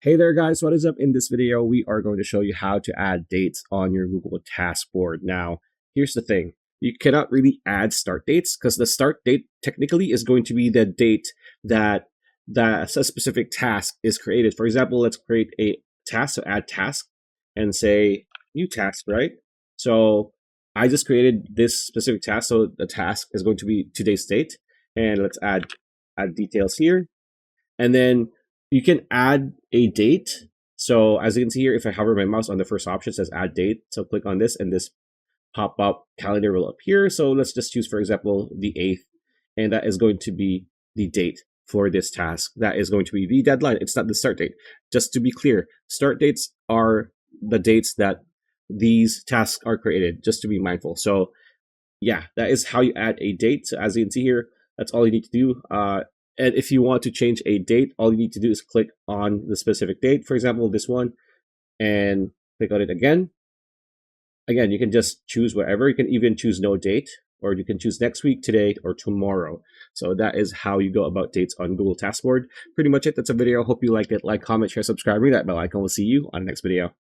Hey there guys, what is up? In this video, we are going to show you how to add dates on your Google Task Board. Now, here's the thing. You cannot really add start dates because the start date technically is going to be the date that a specific task is created. For example, let's create a task, so add task and say new task, right? So I just created this specific task, so the task is going to be today's date. And let's add details here. And then you can add a date. So as you can see here, if I hover my mouse on the first option, it says add date. So click on this and this pop-up calendar will appear. So let's just choose, for example, the 8th. And that is going to be the date for this task. That is going to be the deadline. It's not the start date. Just to be clear, start dates are the dates that these tasks are created, just to be mindful. So yeah, that is how you add a date. So as you can see here, that's all you need to do. And if you want to change a date, all you need to do is click on the specific date, for example, this one, and click on it again. Again, you can just choose whatever. You can even choose no date, or you can choose next week, today, or tomorrow. So that is how you go about dates on Google Task Board. Pretty much it. That's a video. Hope you liked it. Like, comment, share, subscribe, ring that bell icon. We'll see you on the next video.